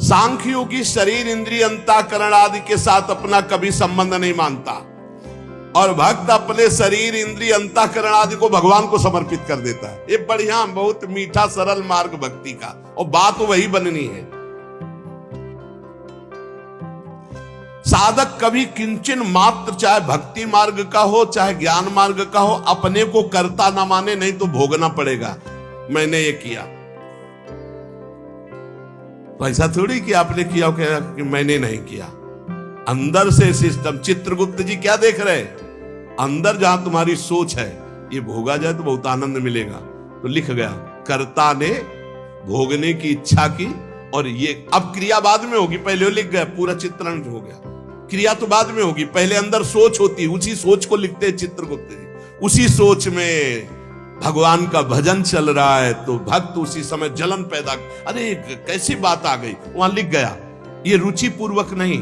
सांख्य योगी शरीर इंद्रिय अंतःकरण आदि के साथ अपना कभी संबंध नहीं मानता, और भक्त अपने शरीर इंद्रिय अंतःकरण आदि को भगवान को समर्पित कर देता है। ये बढ़िया, बहुत मीठा सरल मार्ग भक्ति का, और बात वही बननी है। साधक कभी किंचन मात्र, चाहे भक्ति मार्ग का हो चाहे ज्ञान मार्ग का हो, अपने को कर्ता ना माने, नहीं तो भोगना पड़ेगा। मैंने ये किया, तो ऐसा थोड़ी कि आपने किया कि मैंने नहीं किया। अंदर से सिस्टम, चित्रगुप्त जी क्या देख रहे हैं? अंदर जहां तुम्हारी सोच है, ये भोगा जाए तो बहुत आनंद मिलेगा। तो लिख गया, कर्ता ने भोगने की इच्छा की, और ये अब क्रिया बाद में होगी, पहले वो लिख गया, पूरा चित्रण हो गया। क्रिया तो बाद में होगी, पहले अंदर सोच होती, उसी सोच को लिखते हैं चित्रगुप्त जी। उसी सोच में भगवान का भजन चल रहा है, तो भक्त उसी समय जलन पैदा, अरे कैसी बात आ गई, वहां लिख गया। ये रुचि पूर्वक नहीं,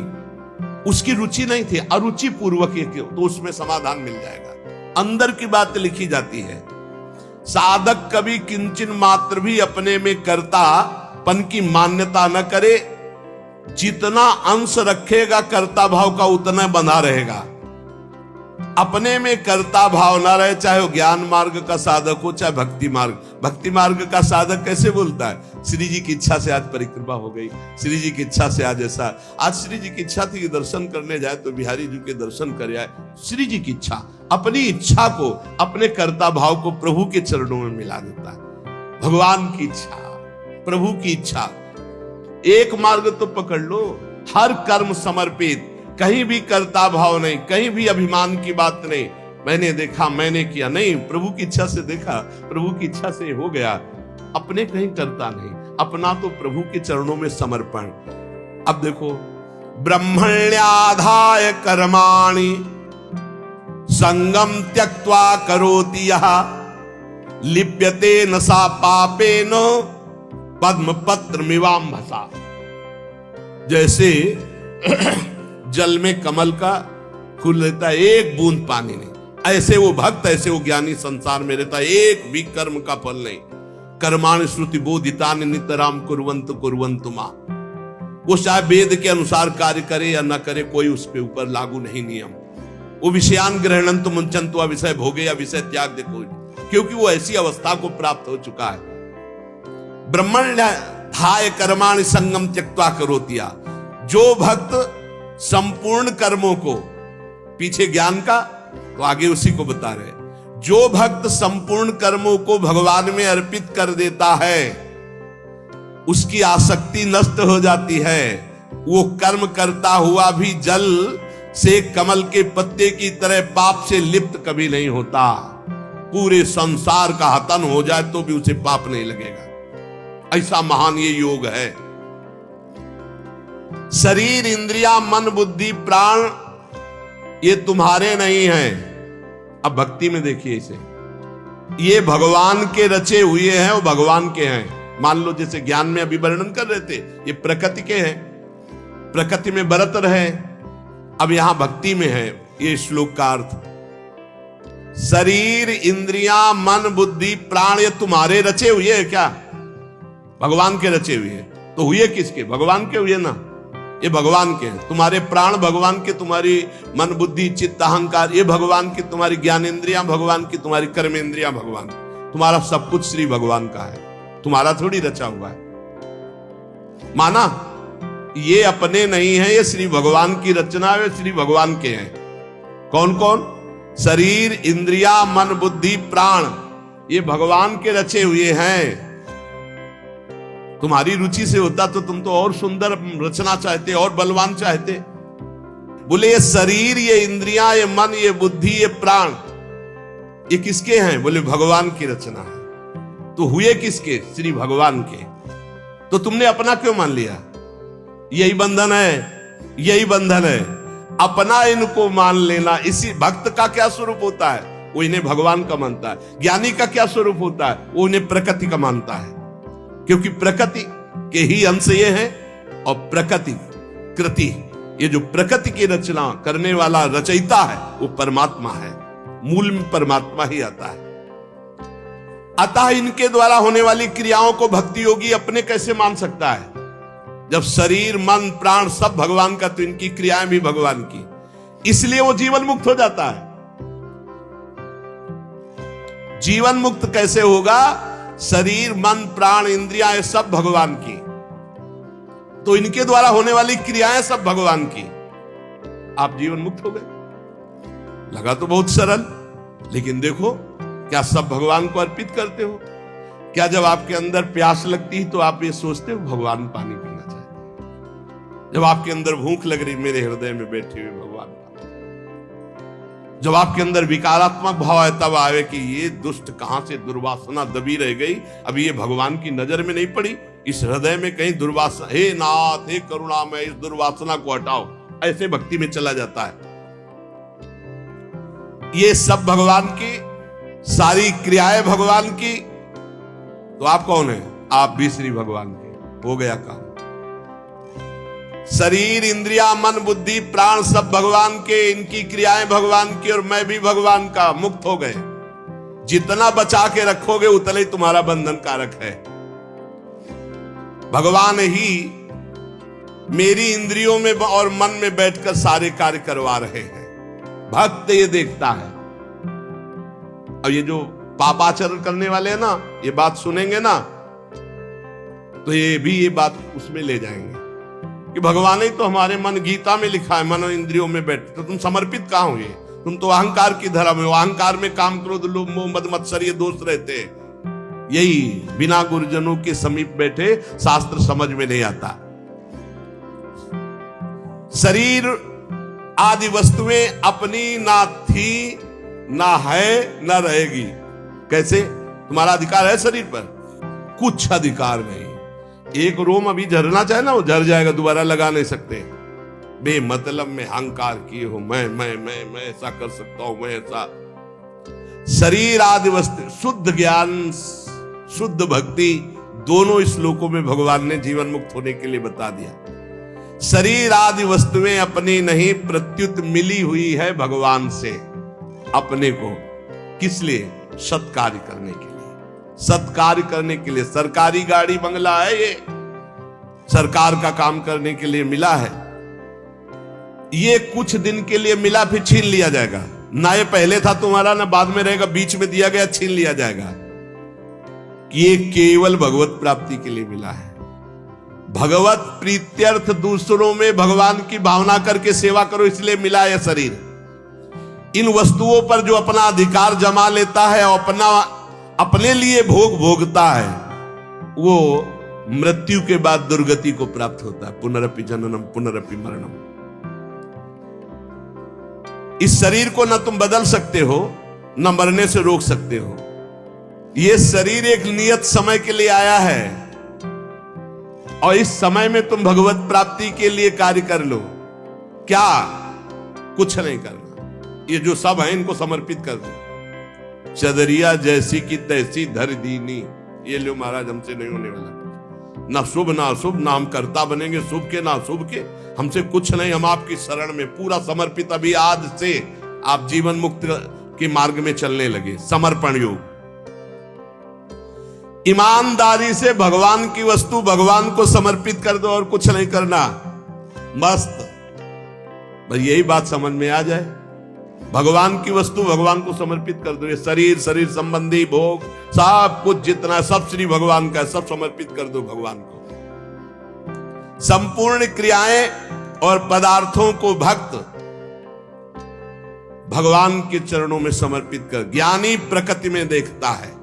उसकी रुचि नहीं थी, अरुचि पूर्वक, तो उसमें समाधान मिल जाएगा। अंदर की बात लिखी जाती है। साधक कभी किंचन मात्र भी अपने में कर्तापन की मान्यता न करे, जितना अंश रखेगा कर्ता भाव का उतना बना रहेगा। अपने में कर्ता भाव ना रहे, चाहे वो ज्ञान मार्ग का साधक हो चाहे भक्ति मार्ग। भक्ति मार्ग का साधक कैसे बोलता है? श्री जी की इच्छा से आज परिक्रमा हो गई, श्री जी की इच्छा से आज ऐसा, आज श्री जी की इच्छा थी कि दर्शन करने जाए तो बिहारी जी के दर्शन कर आए। श्री जी की इच्छा, अपनी इच्छा को, अपने कर्ता भाव को प्रभु के चरणों में मिला देता है। भगवान की इच्छा, प्रभु की इच्छा, एक मार्ग तो पकड़ लो, हर कर्म समर्पित, कहीं भी कर्ता भाव नहीं, कहीं भी अभिमान की बात नहीं। मैंने देखा, मैंने किया, नहीं, प्रभु की इच्छा से देखा, प्रभु की इच्छा से हो गया। अपने कहीं करता नहीं, अपना तो प्रभु के चरणों में समर्पण। अब देखो, ब्रह्मण्याधाय कर्माणि संगम त्यक्त्वा करोति यः, लिप्यते न सा पापेन पद्म पत्र मिवाम्भसा। जैसे जल में कमल का फूल रहता है, एक बूंद पानी नहीं, ऐसे वो भक्त, ऐसे वो ज्ञानी संसार में रहता है, एक भी कर्म का फल नहीं। कर्माणि श्रुति बोधितानि नितराम कुर्वन्तु कुर्वन्तु मा। वो चाहे वेद के अनुसार कार्य करे या न करे, कोई उसके ऊपर लागू नहीं नियम। वो विषयान ग्रहणन्तु मुंचन्तु, विषय भोगे या विषय त्याग दे कोई, क्योंकि वो ऐसी अवस्था को प्राप्त हो चुका है। ब्रह्मण्याधाय कर्माणि संगम त्यक्त्वा करोति यः। जो भक्त संपूर्ण कर्मों को, पीछे ज्ञान का तो आगे उसी को बता रहे, जो भक्त संपूर्ण कर्मों को भगवान में अर्पित कर देता है, उसकी आसक्ति नष्ट हो जाती है। वो कर्म करता हुआ भी जल से कमल के पत्ते की तरह पाप से लिप्त कभी नहीं होता। पूरे संसार का हतन हो जाए तो भी उसे पाप नहीं लगेगा। ऐसा महान ये योग है। शरीर इंद्रिया मन बुद्धि प्राण ये तुम्हारे नहीं हैं। अब भक्ति में देखिए इसे, ये भगवान के रचे हुए हैं, वो भगवान के हैं। मान लो जैसे ज्ञान में अभी वर्णन कर रहे थे, ये प्रकृति के हैं, प्रकृति में बरत रहे। अब यहां भक्ति में है ये श्लोक का अर्थ, शरीर इंद्रिया मन बुद्धि प्राण ये तुम्हारे रचे हुए हैं क्या? भगवान के रचे हुए हैं। तो हुए किसके? भगवान के हुए ना, ये भगवान के हैं। तुम्हारे प्राण भगवान के, तुम्हारी मन बुद्धि चित्त अहंकार ये भगवान की, तुम्हारी ज्ञानेंद्रियां भगवान की, तुम्हारी कर्मेंद्रियां भगवान की, तुम्हारा सब कुछ श्री भगवान का है, तुम्हारा थोड़ी रचा हुआ है। माना ये अपने नहीं है, ये श्री भगवान की रचना है, श्री भगवान के हैं। कौन कौन? शरीर इंद्रिया मन बुद्धि प्राण ये भगवान के रचे हुए हैं। तुम्हारी रुचि से होता तो तुम तो और सुंदर रचना चाहते, और बलवान चाहते। बोले ये शरीर, ये इंद्रियां, ये मन, ये बुद्धि, ये प्राण ये किसके हैं? बोले भगवान की रचना है। तो हुए किसके? श्री भगवान के। तो तुमने अपना क्यों मान लिया? यही बंधन है, यही बंधन है, अपना इनको मान लेना। इसी भक्त का क्या स्वरूप होता है? वो इन्हें भगवान का मानता है। ज्ञानी का क्या स्वरूप होता है? वो इन्हें प्रकृति का मानता है, क्योंकि प्रकृति के ही अंश ये है। और प्रकृति कृति, ये जो प्रकृति की रचना करने वाला रचयिता है वो परमात्मा है। मूल में परमात्मा ही आता है। अतः इनके द्वारा होने वाली क्रियाओं को भक्ति योगी अपने कैसे मान सकता है? जब शरीर मन प्राण सब भगवान का, तो इनकी क्रियाएं भी भगवान की, इसलिए वो जीवन मुक्त हो जाता है। जीवन मुक्त कैसे होगा? शरीर मन प्राण इंद्रियां ये सब भगवान की, तो इनके द्वारा होने वाली क्रियाएं सब भगवान की, आप जीवन मुक्त हो गए। लगा तो बहुत सरल, लेकिन देखो क्या सब भगवान को अर्पित करते हो? क्या जब आपके अंदर प्यास लगती है तो आप ये सोचते हो भगवान पानी पीना चाहते हैं? जब आपके अंदर भूख लग रही, मेरे हृदय में बैठे हुए भगवान पानी। जब आपके अंदर विकारात्मक भाव है, तब आवे कि ये दुष्ट कहां से दुर्वासना दबी रह गई, अभी ये भगवान की नजर में नहीं पड़ी, इस हृदय में कहीं दुर्वासना, हे नाथ हे करुणामय इस दुर्वासना को हटाओ, ऐसे भक्ति में चला जाता है। ये सब भगवान की, सारी क्रियाएं भगवान की, तो आप कौन है? आप भी श्री भगवान के। हो गया काम। शरीर इंद्रिया मन बुद्धि प्राण सब भगवान के, इनकी क्रियाएं भगवान की, और मैं भी भगवान का, मुक्त हो गए। जितना बचा के रखोगे उतना ही तुम्हारा बंधन कारक है। भगवान ही मेरी इंद्रियों में और मन में बैठकर सारे कार्य करवा रहे हैं। भक्त ये देखता है। अब ये जो पापाचरण करने वाले हैं ना, ये बात सुनेंगे ना, तो ये भी ये बात उसमें ले जाएंगे कि भगवान ही तो हमारे मन, गीता में लिखा है मन और इंद्रियों में बैठ, तो तुम समर्पित कहां हुए? तुम तो अहंकार की धरा में हो। अहंकार में काम क्रोध लोभ मोह मद मत्सर ये दोष रहते हैं। यही बिना गुरुजनों के समीप बैठे शास्त्र समझ में नहीं आता। शरीर आदि वस्तुएं अपनी ना थी, ना है, ना रहेगी। कैसे? तुम्हारा अधिकार है शरीर पर? कुछ अधिकार नहीं। एक रोम अभी झरना चाहे ना, वो झर जाएगा, दोबारा लगा नहीं सकते। बेमतलब में अहंकार किए हो, मैं ऐसा कर सकता हूं, मैं ऐसा। शरीर आदि वस्तु, शुद्ध ज्ञान शुद्ध भक्ति, दोनों इस श्लोकों में भगवान ने जीवन मुक्त होने के लिए बता दिया। शरीर आदि वस्तुएं अपनी नहीं, प्रत्युत मिली हुई है भगवान से अपने को। किस लिए? सत्कार्य करने के लिए। सत्कार्य करने के लिए। सरकारी गाड़ी बंगला है, ये सरकार का काम करने के लिए मिला है। ये कुछ दिन के लिए मिला, फिर छीन लिया जाएगा। ना ये पहले था तुम्हारा, ना बाद में रहेगा, बीच में दिया गया, छीन लिया जाएगा। ये केवल भगवत प्राप्ति के लिए मिला है। भगवत प्रीत्यर्थ, दूसरों में भगवान की भावना करके सेवा करो, इसलिए मिला है शरीर। इन वस्तुओं पर जो अपना अधिकार जमा लेता है और अपने लिए भोग भोगता है, वो मृत्यु के बाद दुर्गति को प्राप्त होता है। पुनरपि जननम पुनरपि मरणम। इस शरीर को न तुम बदल सकते हो, न मरने से रोक सकते हो। यह शरीर एक नियत समय के लिए आया है, और इस समय में तुम भगवत प्राप्ति के लिए कार्य कर लो। क्या? कुछ नहीं करना। ये जो सब है इनको समर्पित कर दो। चदरिया जैसी की तैसी धर दीनी, ये लो महाराज, हमसे नहीं होने वाला। ना शुभ ना अशुभ, ना हम कर्ता बनेंगे शुभ के ना अशुभ के, हमसे कुछ नहीं। हम आपकी शरण में पूरा समर्पित। अभी आज से आप जीवन मुक्त के मार्ग में चलने लगे। समर्पण योग। ईमानदारी से भगवान की वस्तु भगवान को समर्पित कर दो, और कुछ नहीं करना। मस्त। बस यही बात समझ में आ जाए। भगवान की वस्तु भगवान को समर्पित कर दो। ये शरीर, शरीर संबंधी भोग, सब कुछ जितना, सब श्री भगवान का है, सब समर्पित कर दो भगवान को। संपूर्ण क्रियाएं और पदार्थों को भक्त भगवान के चरणों में समर्पित कर। ज्ञानी प्रकृति में देखता है।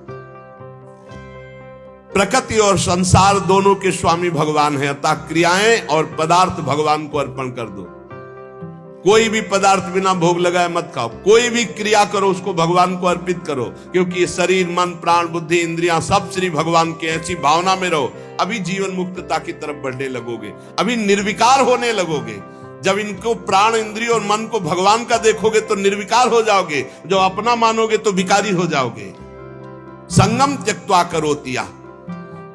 प्रकृति और संसार दोनों के स्वामी भगवान है, अतः क्रियाएं और पदार्थ भगवान को अर्पण कर दो। कोई भी पदार्थ बिना भोग लगाए मत खाओ। कोई भी क्रिया करो, उसको भगवान को अर्पित करो, क्योंकि ये शरीर मन प्राण बुद्धि इंद्रियां सब श्री भगवान के। ऐसी भावना में रहो। अभी जीवन मुक्तता की तरफ बढ़ने लगोगे, अभी निर्विकार होने लगोगे। जब इनको प्राण इंद्रिय और मन को भगवान का देखोगे तो निर्विकार हो जाओगे। जो अपना मानोगे तो विकारी हो जाओगे। संगम त्यक्त्वा करोतिया।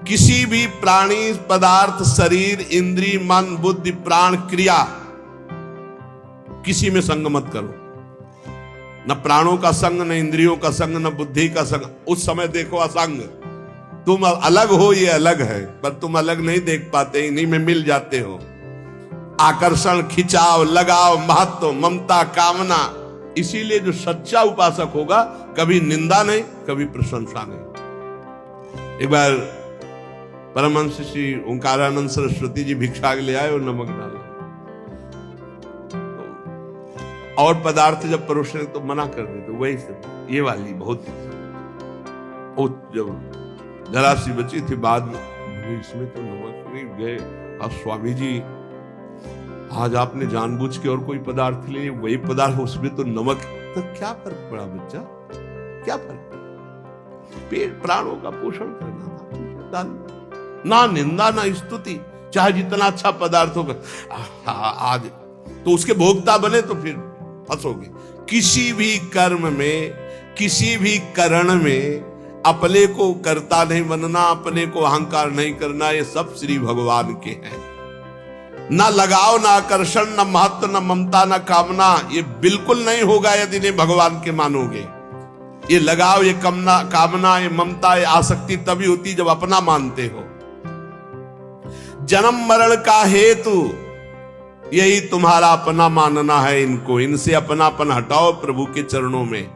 किसी भी प्राणी पदार्थ शरीर इंद्रिय मन बुद्धि प्राण क्रिया, किसी में संग मत करो। न प्राणों का संग, न इंद्रियों का संग, न बुद्धि का संग। उस समय देखो असंग। तुम अलग हो, ये अलग है, पर तुम अलग नहीं देख पाते, इन्हीं में मिल जाते हो। आकर्षण, खिंचाव, लगाव, महत्व, ममता, कामना। इसीलिए जो सच्चा उपासक होगा कभी निंदा नहीं, कभी प्रशंसा नहीं। एक बार परमहंस श्री ओंकारानंद सरस्वती जी भिक्षा के लिए आए और नमक डाला, और पदार्थ जब परोसने तो मना कर देते, वही सब ये वाली बहुत जब जरा सी बची थी, बाद में इसमें तो नमक नहीं गए। अब स्वामी जी आज आपने जानबूझ के और कोई पदार्थ लिए, वही पदार्थ उसमें तो नमक, तो क्या फर्क पड़ा बच्चा, क्या फर्क? पेट प्राणों का पोषण करना था, ना निंदा ना स्तुति, चाहे जितना अच्छा पदार्थ होगा। आज तो उसके भोक्ता बने तो फिर फंसोगे। किसी भी कर्म में, किसी भी करण में अपने को कर्ता नहीं बनना, अपने को अहंकार नहीं करना, ये सब श्री भगवान के हैं। ना लगाव, ना आकर्षण, ना महत्व, ना ममता, ना कामना, ये बिल्कुल नहीं होगा यदि इन्हें भगवान के मानोगे। ये लगाव, ये कामना, ये ममता, ये आसक्ति तभी होती जब अपना मानते हो। जन्म मरण का हेतु यही तुम्हारा अपना मानना है इनको, इनसे अपनापन हटाओ प्रभु के चरणों में।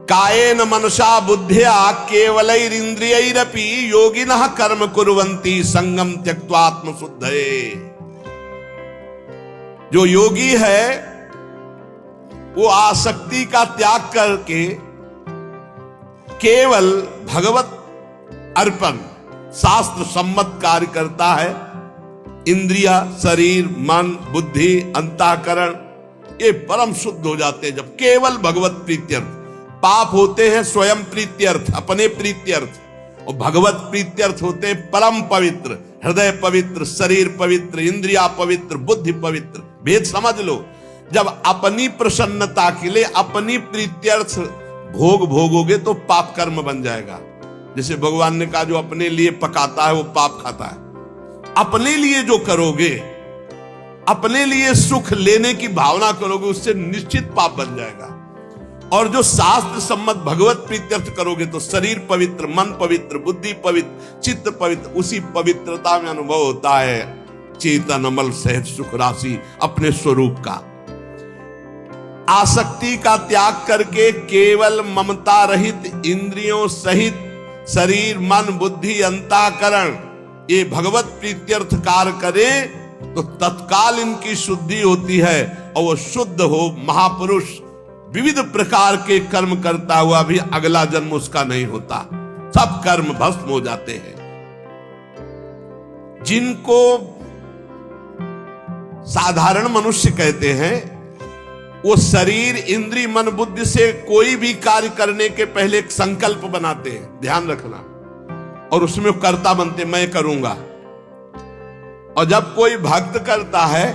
कायेन मनसा बुद्ध्या केवलैरिंद्रियैरपि योगिनः कर्म कुर्वन्ति संगम त्यक्त्वा आत्मशुद्धये। जो योगी है वो आसक्ति का त्याग करके केवल भगवत अर्पण, शास्त्र सम्मत कार्य करता है। इंद्रिया, शरीर, मन, बुद्धि, अंतःकरण ये परम शुद्ध हो जाते हैं जब केवल भगवत प्रीत्यर्थ। पाप होते हैं स्वयं प्रीत्यर्थ, अपने प्रीत्यर्थ, और भगवत प्रीत्यर्थ होते हैं परम पवित्र, हृदय पवित्र, शरीर पवित्र, इंद्रिया पवित्र, बुद्धि पवित्र। भेद समझ लो। जब अपनी प्रसन्नता के लिए अपनी प्रीत्यर्थ भोग भोगोगे तो पाप कर्म बन जाएगा। जैसे भगवान ने कहा जो अपने लिए पकाता है वो पाप खाता है। अपने लिए जो करोगे, अपने लिए सुख लेने की भावना करोगे, उससे निश्चित पाप बन जाएगा। और जो शास्त्र सम्मत भगवत प्रीत्यर्थ करोगे तो शरीर पवित्र, मन पवित्र, बुद्धि पवित्र, चित्त पवित्र, उसी पवित्रता में अनुभव होता है चेतन अमल सहज सुख राशि अपने स्वरूप का। आसक्ति का त्याग करके केवल ममता रहित इंद्रियों सहित शरीर, मन, बुद्धि, अंतःकरण ये भगवत प्रीत्यर्थ कार्य करे तो तत्काल इनकी शुद्धि होती है और वो शुद्ध हो महापुरुष विविध प्रकार के कर्म करता हुआ भी अगला जन्म उसका नहीं होता, सब कर्म भस्म हो जाते हैं। जिनको साधारण मनुष्य कहते हैं वो शरीर, इंद्रिय, मन, बुद्धि से कोई भी कार्य करने के पहले एक संकल्प बनाते हैं, ध्यान रखना, और उसमें कर्ता बनते, मैं करूंगा। और जब कोई भक्त करता है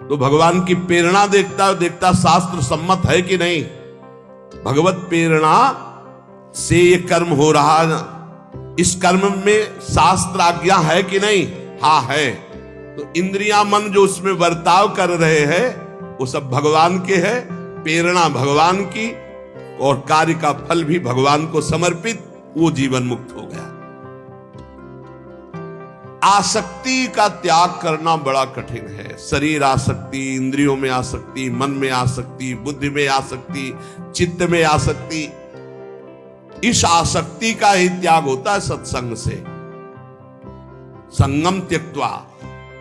तो भगवान की प्रेरणा देखता शास्त्र सम्मत है कि नहीं, भगवत प्रेरणा से ये कर्म हो रहा है, इस कर्म में शास्त्र आज्ञा है कि नहीं, हाँ है। तो इंद्रियां, मन जो उसमें बर्ताव कर रहे हैं वो सब भगवान के है, प्रेरणा भगवान की, और कार्य का फल भी भगवान को समर्पित, वो जीवन मुक्त हो गया। आसक्ति का त्याग करना बड़ा कठिन है। शरीर आसक्ति, इंद्रियों में आसक्ति, मन में आसक्ति, बुद्धि में आसक्ति, चित्त में आसक्ति, इस आसक्ति का ही त्याग होता है सत्संग से। संगम त्यक्त्वा,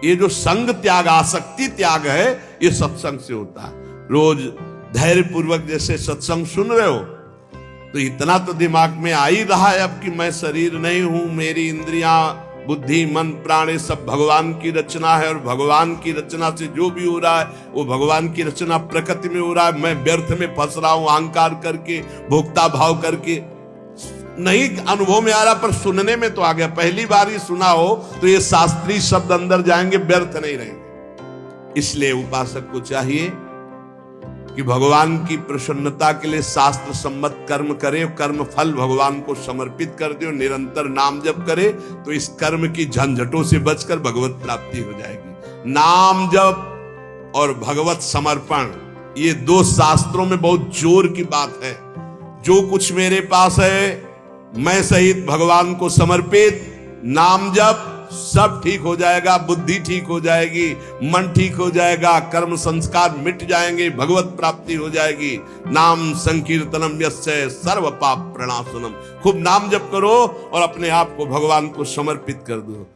ये जो संग त्याग, आसक्ति त्याग है, ये सत्संग से होता है। रोज धैर्य पूर्वक जैसे सत्संग सुन रहे हो तो इतना तो दिमाग में आ ही रहा है अब कि मैं शरीर नहीं हूं, मेरी इंद्रियां, बुद्धि, मन, प्राण ये सब भगवान की रचना है, और भगवान की रचना से जो भी हो रहा है वो भगवान की रचना प्रकृति में हो रहा है। मैं व्यर्थ में फंस रहा हूं अहंकार करके, भोक्ता भाव करके। नहीं अनुभव में आ रहा पर सुनने में तो आ गया। पहली बार ही सुना हो तो ये शास्त्रीय शब्द अंदर जाएंगे, व्यर्थ नहीं रहेंगे। इसलिए उपासक को चाहिए कि भगवान की प्रसन्नता के लिए शास्त्र सम्मत कर्म करे, कर्म फल भगवान को समर्पित कर दे, निरंतर नाम जप करे तो इस कर्म की झंझटों से बचकर भगवत प्राप्ति हो जाएगी। नाम जप और भगवत समर्पण, ये दो शास्त्रों में बहुत जोर की बात है। जो कुछ मेरे पास है मैं सहित भगवान को समर्पित, नाम जप, सब ठीक हो जाएगा, बुद्धि ठीक हो जाएगी, मन ठीक हो जाएगा, कर्म संस्कार मिट जाएंगे, भगवत प्राप्ति हो जाएगी। नाम संकीर्तनम यस्य सर्व पाप प्रणाशनम। खूब नाम जप करो और अपने आप को भगवान को समर्पित कर दो।